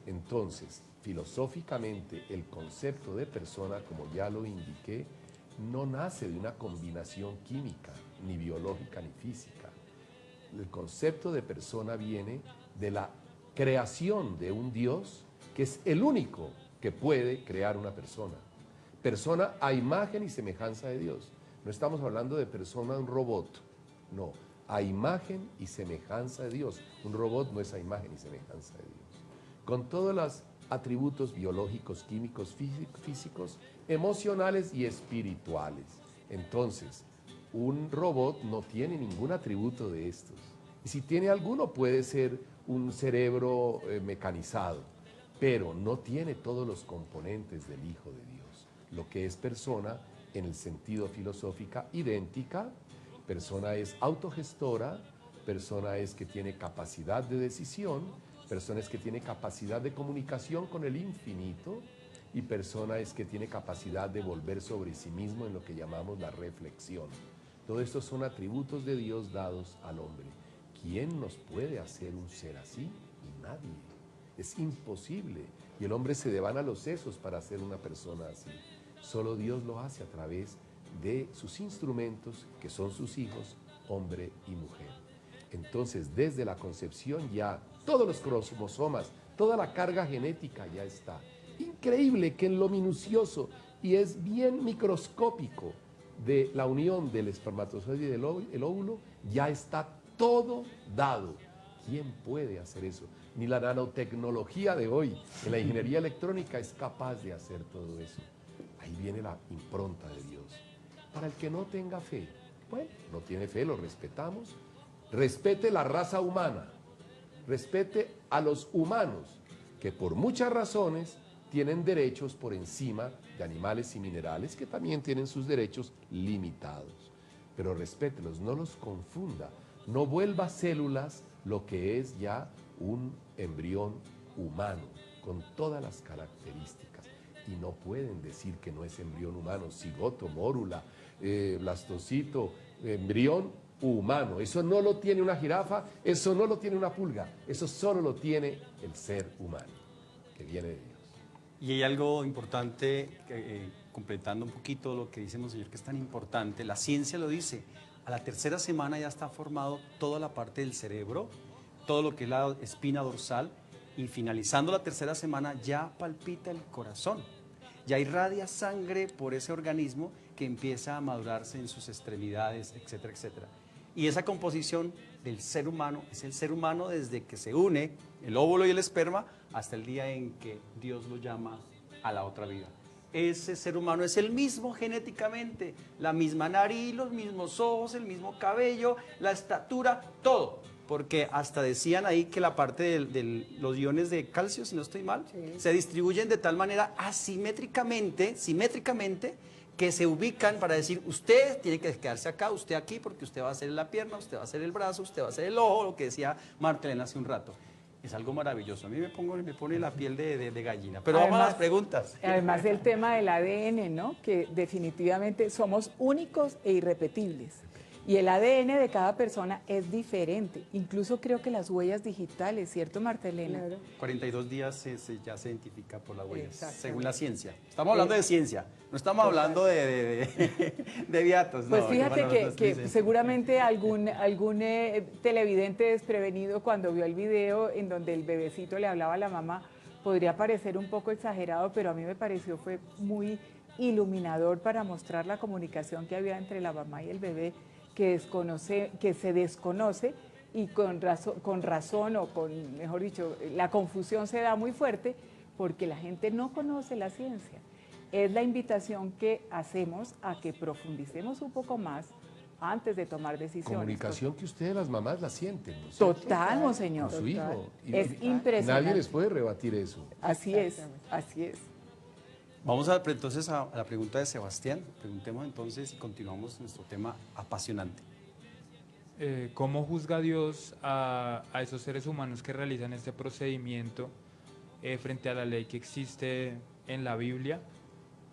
Entonces, filosóficamente, el concepto de persona, como ya lo indiqué, no nace de una combinación química, ni biológica, ni física. El concepto de persona viene de la creación de un Dios, que es el único que puede crear una persona. Persona a imagen y semejanza de Dios. No estamos hablando de persona, un robot, no, a imagen y semejanza de Dios. Un robot no es a imagen y semejanza de Dios. Con todos los atributos biológicos, químicos, físicos, emocionales y espirituales. Entonces, un robot no tiene ningún atributo de estos. Y si tiene alguno, puede ser un cerebro mecanizado, pero no tiene todos los componentes del Hijo de Dios. Lo que es persona, en el sentido filosófica, idéntica. Persona es autogestora, persona es que tiene capacidad de decisión, persona es que tiene capacidad de comunicación con el infinito y persona es que tiene capacidad de volver sobre sí mismo en lo que llamamos la reflexión. Todo esto son atributos de Dios dados al hombre. ¿Quién nos puede hacer un ser así? Nadie. Es imposible. Y el hombre se devana los sesos para ser una persona así. Solo Dios lo hace a través de sus instrumentos, que son sus hijos, hombre y mujer. Entonces, desde la concepción ya todos los cromosomas, toda la carga genética ya está. Increíble que en lo minucioso, y es bien microscópico, de la unión del espermatozoide y del óvulo, ya está todo dado. ¿Quién puede hacer eso? Ni la nanotecnología de hoy, en la ingeniería electrónica, es capaz de hacer todo eso. Ahí viene la impronta de Dios. Para el que no tenga fe, bueno, no tiene fe, lo respetamos. Respete la raza humana, respete a los humanos, que por muchas razones tienen derechos por encima de animales y minerales, que también tienen sus derechos limitados. Pero respételos, no los confunda, no vuelva células lo que es ya un embrión humano, con todas las características. Y no pueden decir que no es embrión humano, cigoto, mórula, blastocito, embrión humano. Eso no lo tiene una jirafa, eso no lo tiene una pulga, eso solo lo tiene el ser humano, que viene de Dios. Y hay algo importante, completando un poquito lo que dice Monseñor, que es tan importante, la ciencia lo dice, a la tercera semana ya está formado toda la parte del cerebro, todo lo que es la espina dorsal, y finalizando la tercera semana ya palpita el corazón, ya irradia sangre por ese organismo que empieza a madurarse en sus extremidades, etcétera, etcétera. Y esa composición del ser humano es el ser humano desde que se une el óvulo y el esperma hasta el día en que Dios lo llama a la otra vida. Ese ser humano es el mismo genéticamente, la misma nariz, los mismos ojos, el mismo cabello, la estatura, todo. Porque hasta decían ahí que la parte de los iones de calcio, si no estoy mal, se distribuyen de tal manera asimétricamente, simétricamente, que se ubican para decir, usted tiene que quedarse acá, usted aquí, porque usted va a hacer la pierna, usted va a hacer el brazo, usted va a hacer el ojo, lo que decía Marta Elena hace un rato. Es algo maravilloso. A mí me pone la piel de gallina. Pero además, vamos a las preguntas. Además el tema del ADN, ¿no? Que definitivamente somos únicos e irrepetibles. Y el ADN de cada persona es diferente. Incluso creo que las huellas digitales, ¿cierto, Marta Elena? Claro. 42 días ya se identifica por las huellas, según la ciencia. Estamos hablando de ciencia, no estamos hablando de viatos. Pues no, fíjate que seguramente algún televidente desprevenido cuando vio el video en donde el bebecito le hablaba a la mamá, podría parecer un poco exagerado, pero a mí me pareció fue muy iluminador para mostrar la comunicación que había entre la mamá y el bebé, que se desconoce y con razón o con, mejor dicho, la confusión se da muy fuerte porque la gente no conoce la ciencia. Es la invitación que hacemos a que profundicemos un poco más antes de tomar decisiones. Comunicación que ustedes las mamás la sienten, ¿no? Total, monseñor. Con su hijo. Es impresionante. Nadie les puede rebatir eso. Así es, así es. Vamos entonces a la pregunta de Sebastián. Preguntemos entonces y continuamos nuestro tema apasionante. ¿Cómo juzga Dios a esos seres humanos que realizan este procedimiento frente a la ley que existe en la Biblia?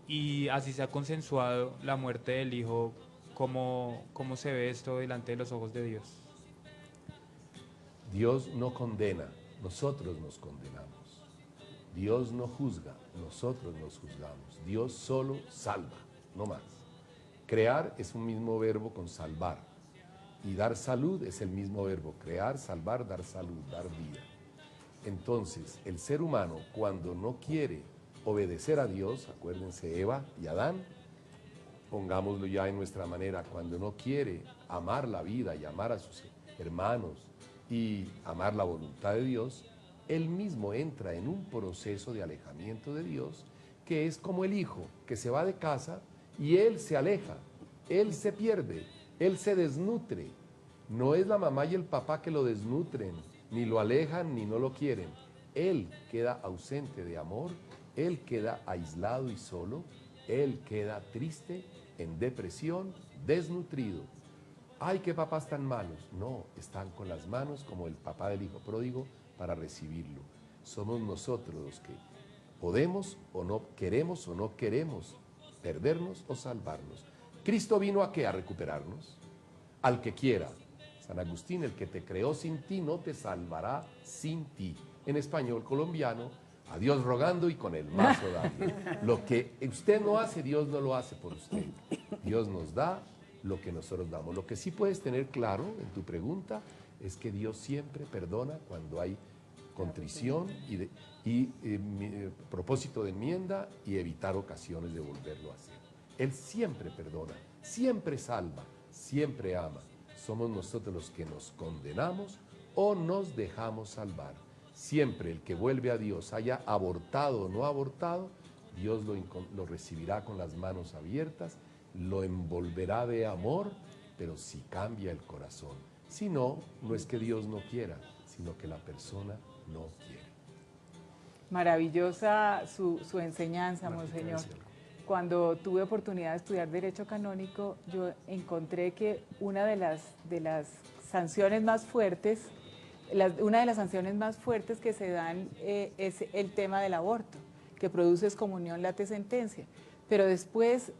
Y así se ha consensuado la muerte del Hijo, ¿cómo se ve esto delante de los ojos de Dios? Dios no condena, nosotros nos condenamos. Dios no juzga, nosotros nos juzgamos. Dios solo salva, no más. Crear es un mismo verbo con salvar. Y dar salud es el mismo verbo. Crear, salvar, dar salud, dar vida. Entonces, el ser humano, cuando no quiere obedecer a Dios, acuérdense Eva y Adán, pongámoslo ya en nuestra manera, cuando no quiere amar la vida y amar a sus hermanos y amar la voluntad de Dios, él mismo entra en un proceso de alejamiento de Dios, que es como el hijo que se va de casa y él se aleja, él se pierde, él se desnutre. No es la mamá y el papá que lo desnutren, ni lo alejan ni no lo quieren. Él queda ausente de amor, él queda aislado y solo, él queda triste, en depresión, desnutrido. ¡Ay, qué papás tan malos! No, están con las manos como el papá del hijo pródigo para recibirlo. Somos nosotros los que Podemos o no queremos perdernos o salvarnos. Cristo vino ¿a qué? A recuperarnos. Al que quiera. San Agustín, el que te creó sin ti no te salvará sin ti. En español colombiano, a Dios rogando y con el mazo dando. Lo que usted no hace, Dios no lo hace por usted. Dios nos da lo que nosotros damos. Lo que sí puedes tener claro en tu pregunta es que Dios siempre perdona cuando hay contrición y propósito de enmienda y evitar ocasiones de volverlo a hacer. Él siempre perdona, siempre salva, siempre ama. Somos nosotros los que nos condenamos o nos dejamos salvar. Siempre el que vuelve a Dios, haya abortado o no abortado, Dios lo recibirá con las manos abiertas, lo envolverá de amor, pero si cambia el corazón. Si no, no es que Dios no quiera, sino que la persona no quiere. Maravillosa su enseñanza, Monseñor. Cuando tuve oportunidad de estudiar Derecho Canónico, yo encontré que una de las sanciones más fuertes, que se dan es el tema del aborto, que produce excomunión late sentencia. Pero después,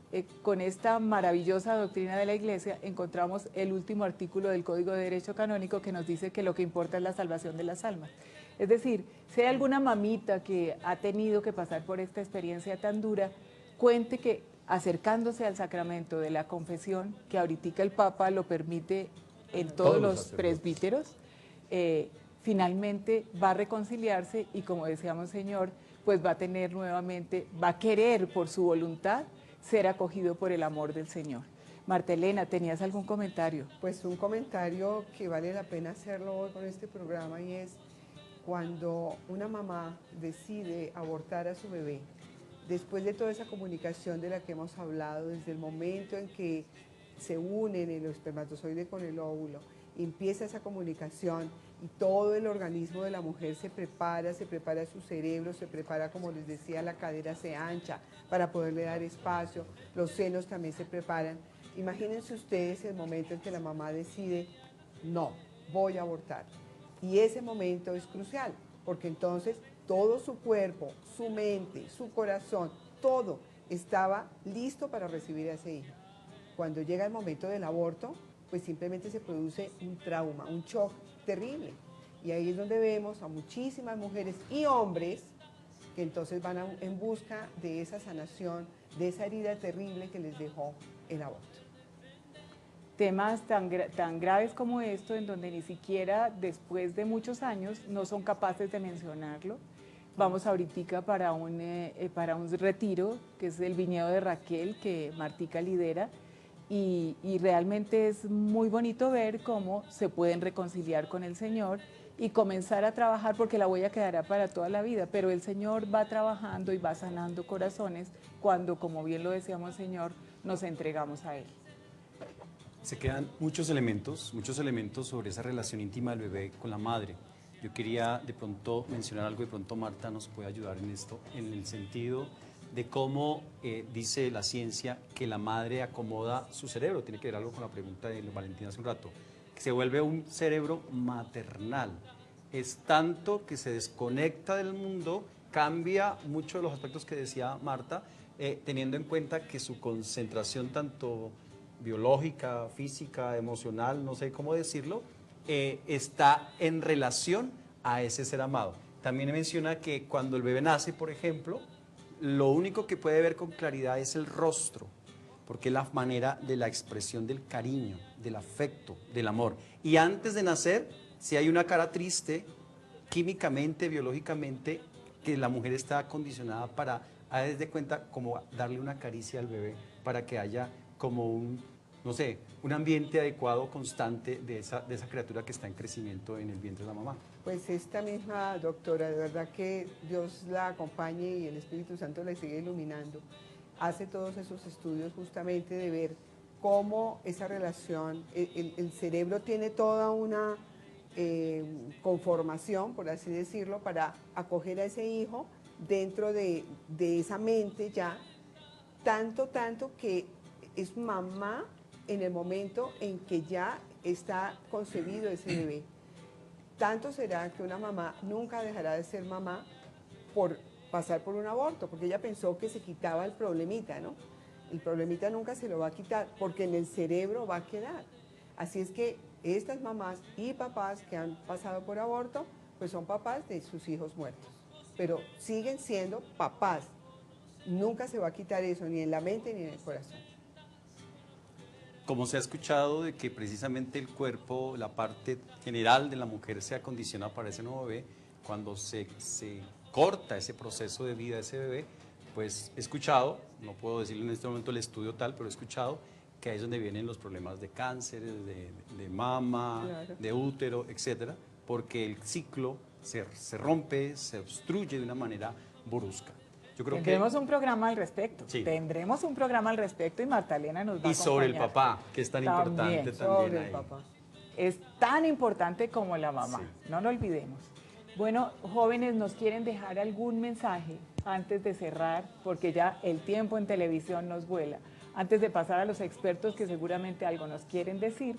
con esta maravillosa doctrina de la Iglesia, encontramos el último artículo del Código de Derecho Canónico que nos dice que lo que importa es la salvación de las almas. Es decir, si hay alguna mamita que ha tenido que pasar por esta experiencia tan dura, cuente que acercándose al sacramento de la confesión, que ahorita el Papa lo permite en todos los presbíteros, finalmente va a reconciliarse y, como decíamos, Señor, pues va a tener nuevamente, va a querer por su voluntad ser acogido por el amor del Señor. Marta Elena, ¿tenías algún comentario? Pues un comentario que vale la pena hacerlo hoy con este programa, y es cuando una mamá decide abortar a su bebé, después de toda esa comunicación de la que hemos hablado, desde el momento en que se unen el espermatozoide con el óvulo, empieza esa comunicación y todo el organismo de la mujer se prepara su cerebro, se prepara, como les decía, la cadera se ancha para poderle dar espacio, los senos también se preparan. Imagínense ustedes el momento en que la mamá decide, no, voy a abortar. Y ese momento es crucial, porque entonces todo su cuerpo, su mente, su corazón, todo estaba listo para recibir a ese hijo. Cuando llega el momento del aborto, pues simplemente se produce un trauma, un shock terrible. Y ahí es donde vemos a muchísimas mujeres y hombres que entonces van en busca de esa sanación, de esa herida terrible que les dejó el aborto. Temas tan graves como esto, en donde ni siquiera después de muchos años no son capaces de mencionarlo. Vamos ahorita para un retiro, que es el viñedo de Raquel, que Martica lidera, y realmente es muy bonito ver cómo se pueden reconciliar con el Señor y comenzar a trabajar, porque la huella quedará para toda la vida, pero el Señor va trabajando y va sanando corazones cuando, como bien lo decíamos, Señor, nos entregamos a Él. Se quedan muchos elementos sobre esa relación íntima del bebé con la madre. Yo quería de pronto mencionar algo, de pronto Marta nos puede ayudar en esto, en el sentido de cómo dice la ciencia que la madre acomoda su cerebro. Tiene que ver algo con la pregunta de Valentina hace un rato, que se vuelve un cerebro maternal. Es tanto que se desconecta del mundo, cambia mucho de los aspectos que decía Marta, teniendo en cuenta que su concentración tanto biológica, física, emocional, no sé cómo decirlo, está en relación a ese ser amado. También menciona que cuando el bebé nace, por ejemplo, lo único que puede ver con claridad es el rostro, porque es la manera de la expresión del cariño, del afecto, del amor. Y antes de nacer, si hay una cara triste, químicamente, biológicamente, que la mujer está condicionada para, desde cuenta, como darle una caricia al bebé, para que haya como un ambiente adecuado, constante de esa criatura que está en crecimiento en el vientre de la mamá. Pues esta misma doctora, de verdad que Dios la acompañe y el Espíritu Santo la sigue iluminando, hace todos esos estudios justamente de ver cómo esa relación, el cerebro tiene toda una conformación, por así decirlo, para acoger a ese hijo dentro de esa mente ya, tanto que es mamá en el momento en que ya está concebido ese bebé. Tanto será que una mamá nunca dejará de ser mamá por pasar por un aborto, porque ella pensó que se quitaba el problemita, ¿no? El problemita nunca se lo va a quitar, porque en el cerebro va a quedar. Así es que estas mamás y papás que han pasado por aborto, pues son papás de sus hijos muertos, pero siguen siendo papás. Nunca se va a quitar eso, ni en la mente ni en el corazón. Como se ha escuchado de que precisamente el cuerpo, la parte general de la mujer se acondiciona para ese nuevo bebé, cuando se corta ese proceso de vida de ese bebé, pues he escuchado, no puedo decirle en este momento el estudio tal, pero he escuchado que ahí es donde vienen los problemas de cáncer, de mama, Claro. de útero, etcétera, porque el ciclo se rompe, se obstruye de una manera brusca. Yo creo Tendremos un programa al respecto. Sí. Tendremos un programa al respecto y Marta Elena nos va a y sobre el acompañar. papá, que es tan importante también Sobre ahí. el papá. Es tan importante como la mamá, no lo olvidemos. Bueno, jóvenes, ¿nos quieren dejar algún mensaje antes de cerrar? Porque ya el tiempo en televisión nos vuela. Antes de pasar a los expertos que seguramente algo nos quieren decir,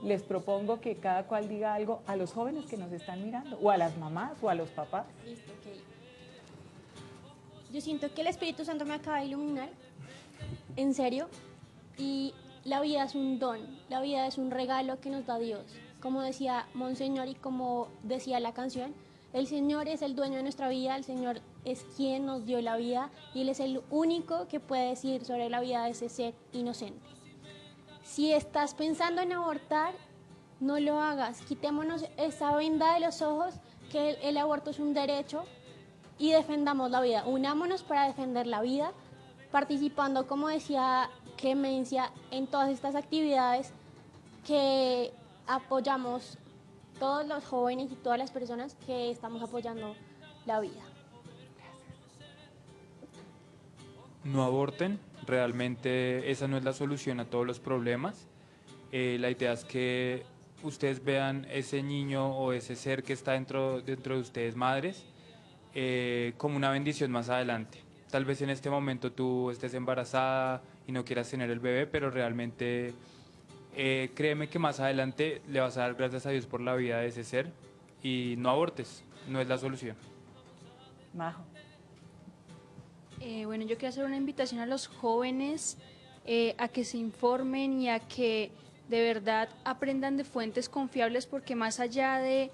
les propongo que cada cual diga algo a los jóvenes que nos están mirando, o a las mamás, o a los papás. Listo, ok. Yo siento que el Espíritu Santo me acaba de iluminar, en serio, y la vida es un don, la vida es un regalo que nos da Dios. Como decía Monseñor y como decía la canción, el Señor es el dueño de nuestra vida, el Señor es quien nos dio la vida y Él es el único que puede decir sobre la vida de ese ser inocente. Si estás pensando en abortar, no lo hagas, quitémonos esa venda de los ojos, que el aborto es un derecho, y defendamos la vida. Unámonos para defender la vida, participando, como decía Clemencia, en todas estas actividades que apoyamos todos los jóvenes y todas las personas que estamos apoyando la vida. No aborten, realmente esa no es la solución a todos los problemas. La idea es que ustedes vean ese niño o ese ser que está dentro de ustedes, madres, como una bendición más adelante. Tal vez en este momento tú estés embarazada y no quieras tener el bebé, pero realmente créeme que más adelante le vas a dar gracias a Dios por la vida de ese ser y no abortes, no es la solución. Majo. Bueno, yo quiero hacer una invitación a los jóvenes a que se informen y a que de verdad aprendan de fuentes confiables, porque más allá de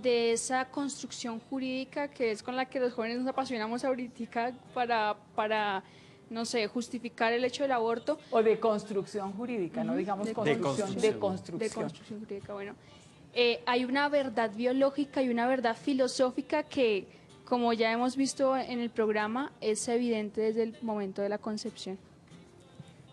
esa construcción jurídica que es con la que los jóvenes nos apasionamos ahorita para no sé, justificar el hecho del aborto. O de construcción jurídica, no digamos construcción, de construcción. De construcción jurídica, bueno. Hay una verdad biológica y una verdad filosófica que, como ya hemos visto en el programa, es evidente desde el momento de la concepción.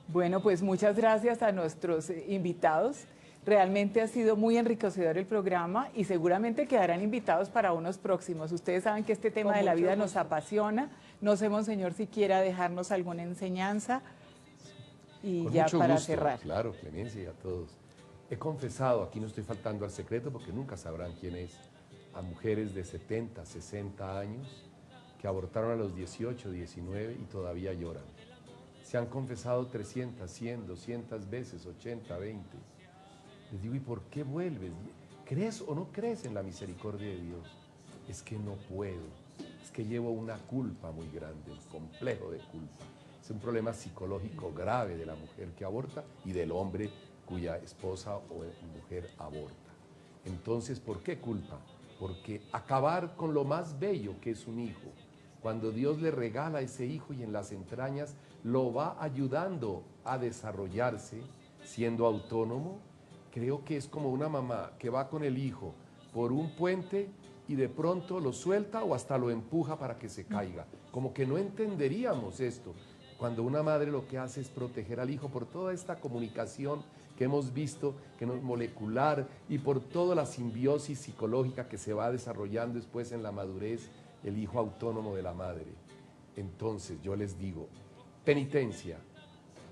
Bueno, pues muchas gracias a nuestros invitados. Realmente ha sido muy enriquecedor el programa y seguramente quedarán invitados para unos próximos. Ustedes saben que este tema Con de la mucho vida gusto. nos apasiona. No sé, Monseñor, si quiera dejarnos alguna enseñanza y Con ya mucho para gusto, cerrar. Claro, Clemencia y a todos. He confesado, aquí no estoy faltando al secreto porque nunca sabrán quién es, a mujeres de 70, 60 años que abortaron a los 18, 19 y todavía lloran. Se han confesado 300, 100, 200 veces, 80, 20. Les digo, ¿y por qué vuelves? ¿Crees o no crees en la misericordia de Dios? Es que no puedo, es que llevo una culpa muy grande, un complejo de culpa. Es un problema psicológico grave de la mujer que aborta y del hombre cuya esposa o mujer aborta. Entonces, ¿por qué culpa? Porque acabar con lo más bello que es un hijo, cuando Dios le regala ese hijo y en las entrañas lo va ayudando a desarrollarse, siendo autónomo, creo que es como una mamá que va con el hijo por un puente y de pronto lo suelta o hasta lo empuja para que se caiga. Como que no entenderíamos esto, cuando una madre lo que hace es proteger al hijo por toda esta comunicación que hemos visto, que no es molecular, y por toda la simbiosis psicológica que se va desarrollando después en la madurez, el hijo autónomo de la madre. Entonces yo les digo, penitencia,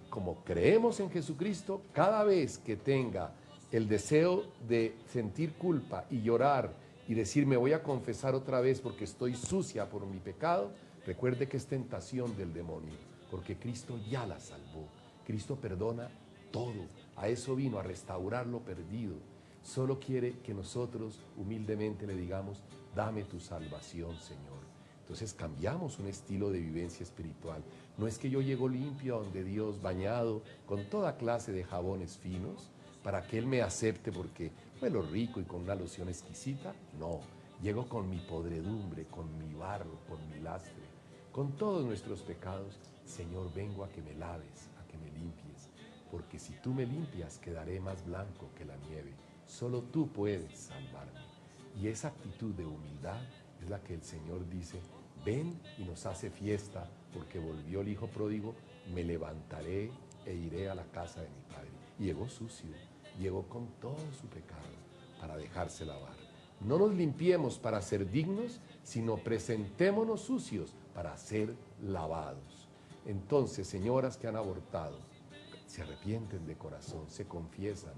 como creemos en Jesucristo, cada vez que tenga el deseo de sentir culpa y llorar y decir me voy a confesar otra vez porque estoy sucia por mi pecado, recuerde que es tentación del demonio, porque Cristo ya la salvó. Cristo perdona todo. A eso vino, a restaurar lo perdido. Solo quiere que nosotros humildemente le digamos, dame tu salvación, Señor. Entonces cambiamos un estilo de vivencia espiritual. No es que yo llego limpio a donde Dios, bañado con toda clase de jabones finos, para que Él me acepte porque huelo rico y con una loción exquisita. No, llego con mi podredumbre, con mi barro, con mi lastre, con todos nuestros pecados. Señor, vengo a que me laves, a que me limpies, porque si tú me limpias quedaré más blanco que la nieve. Solo tú puedes salvarme. Y esa actitud de humildad es la que el Señor dice: ven y nos hace fiesta porque volvió el hijo pródigo, me levantaré e iré a la casa de mi padre. Y llegó sucio, llegó con todo su pecado para dejarse lavar. No nos limpiemos para ser dignos, sino presentémonos sucios para ser lavados. Entonces, señoras que han abortado, se arrepienten de corazón, se confiesan,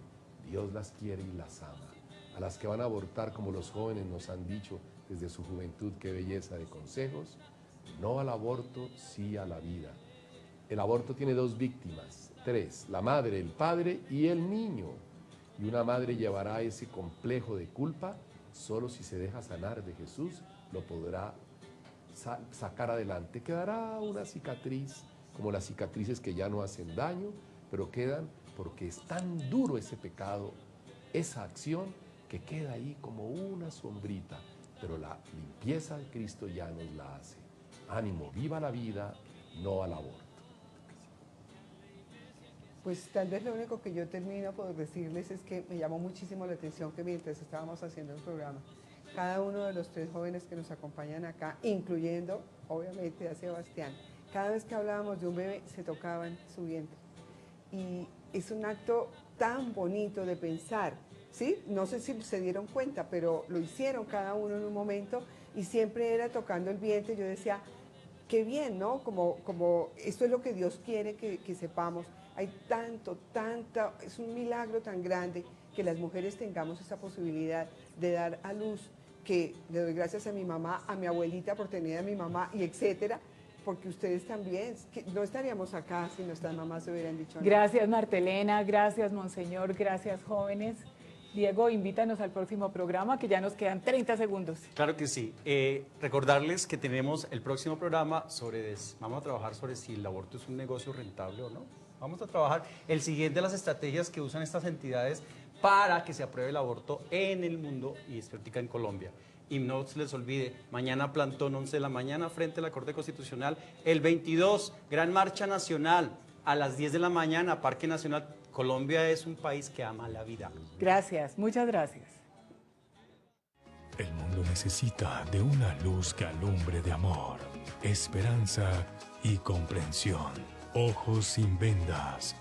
Dios las quiere y las ama. A las que van a abortar, como los jóvenes nos han dicho desde su juventud, qué belleza de consejos: no al aborto, sí a la vida. El aborto tiene dos víctimas, tres: la madre, el padre y el niño. Y una madre llevará ese complejo de culpa. Solo si se deja sanar de Jesús lo podrá sacar adelante. Quedará una cicatriz, como las cicatrices que ya no hacen daño, pero quedan porque es tan duro ese pecado, esa acción, que queda ahí como una sombrita. Pero la limpieza de Cristo ya nos la hace. Ánimo, viva la vida, no al aborto. Pues tal vez lo único que yo termino por decirles es que me llamó muchísimo la atención que mientras estábamos haciendo el programa, cada uno de los tres jóvenes que nos acompañan acá, incluyendo obviamente a Sebastián, cada vez que hablábamos de un bebé se tocaban su vientre. Y es un acto tan bonito de pensar, ¿sí? No sé si se dieron cuenta, pero lo hicieron cada uno en un momento y siempre era tocando el vientre. Yo decía, qué bien, ¿no? Como esto es lo que Dios quiere que sepamos. Hay es un milagro tan grande que las mujeres tengamos esa posibilidad de dar a luz, que le doy gracias a mi mamá, a mi abuelita por tener a mi mamá y etcétera, porque ustedes también, que no estaríamos acá si nuestras mamás se hubieran dicho nada. Gracias, Martelena, gracias, Monseñor, gracias, jóvenes. Diego, invítanos al próximo programa, que ya nos quedan 30 segundos. Claro que sí. Recordarles que tenemos el próximo programa vamos a trabajar sobre si el aborto es un negocio rentable o no. Vamos a trabajar el siguiente de las estrategias que usan estas entidades para que se apruebe el aborto en el mundo y se practica en Colombia. Y no se les olvide, mañana plantón 11 de la mañana frente a la Corte Constitucional. El 22, gran marcha nacional a las 10 de la mañana, Parque Nacional. Colombia es un país que ama la vida. Gracias, muchas gracias. El mundo necesita de una luz que alumbre de amor, esperanza y comprensión. Ojos sin vendas.